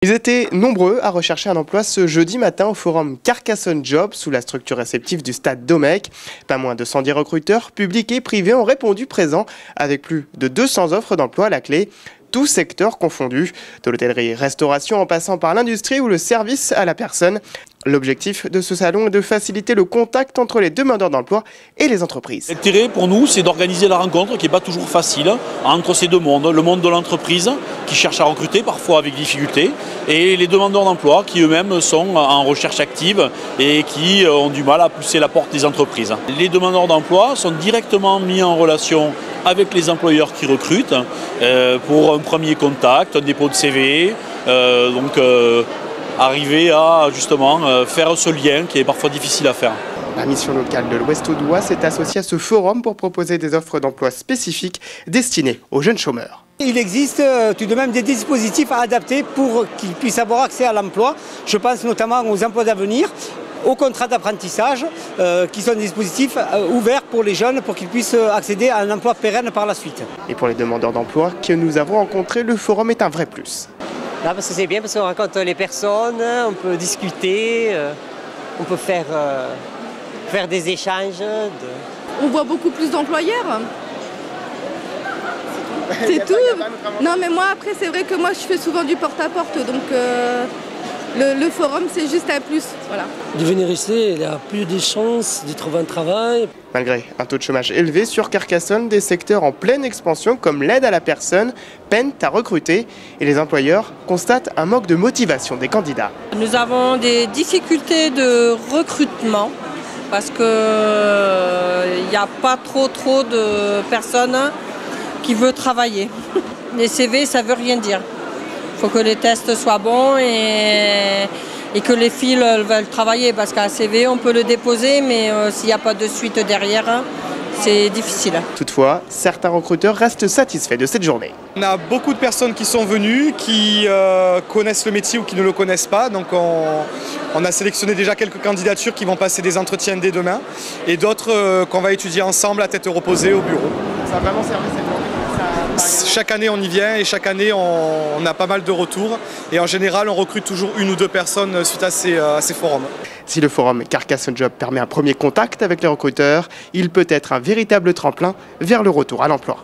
Ils étaient nombreux à rechercher un emploi ce jeudi matin au forum Carcassonne Job sous la structure réceptive du stade Domecq. Pas moins de 110 recruteurs, publics et privés, ont répondu présents avec plus de 200 offres d'emploi à la clé. Tous secteurs confondus, de l'hôtellerie-restauration en passant par l'industrie ou le service à la personne. L'objectif de ce salon est de faciliter le contact entre les demandeurs d'emploi et les entreprises. L'intérêt pour nous, c'est d'organiser la rencontre qui n'est pas toujours facile entre ces deux mondes. Le monde de l'entreprise qui cherche à recruter, parfois avec difficulté, et les demandeurs d'emploi qui eux-mêmes sont en recherche active et qui ont du mal à pousser la porte des entreprises. Les demandeurs d'emploi sont directement mis en relation avec les employeurs qui recrutent pour un premier contact, un dépôt de CV, arriver à justement faire ce lien qui est parfois difficile à faire. La mission locale de l'Ouest Audois s'est associée à ce forum pour proposer des offres d'emploi spécifiques destinées aux jeunes chômeurs. Il existe tout de même des dispositifs à adapter pour qu'ils puissent avoir accès à l'emploi. Je pense notamment aux emplois d'avenir, aux contrats d'apprentissage, qui sont des dispositifs ouverts pour les jeunes pour qu'ils puissent accéder à un emploi pérenne par la suite. Et pour les demandeurs d'emploi que nous avons rencontrés, le forum est un vrai plus. Là, parce que c'est bien, parce qu'on rencontre les personnes, on peut discuter, on peut faire des échanges. On voit beaucoup plus d'employeurs. C'est tout. Non, mais moi, après, c'est vrai que moi, je fais souvent du porte-à-porte, donc le forum, c'est juste un plus. Voilà. De venir ici, il y a plus de chances de trouver un travail. Malgré un taux de chômage élevé sur Carcassonne, des secteurs en pleine expansion comme l'aide à la personne peinent à recruter et les employeurs constatent un manque de motivation des candidats. Nous avons des difficultés de recrutement parce qu'il n'y a pas trop de personnes qui veulent travailler. Les CV, ça ne veut rien dire. Il faut que les tests soient bons et que les filles veulent travailler parce qu'un CV, on peut le déposer, mais s'il n'y a pas de suite derrière, c'est difficile. Toutefois, certains recruteurs restent satisfaits de cette journée. On a beaucoup de personnes qui sont venues, qui connaissent le métier ou qui ne le connaissent pas. Donc on a sélectionné déjà quelques candidatures qui vont passer des entretiens dès demain et d'autres qu'on va étudier ensemble à tête reposée au bureau. Ça a vraiment servi cette journée? Chaque année on y vient et chaque année on a pas mal de retours et en général on recrute toujours une ou deux personnes suite à ces forums. Si le forum Carcassonne Job permet un premier contact avec les recruteurs, il peut être un véritable tremplin vers le retour à l'emploi.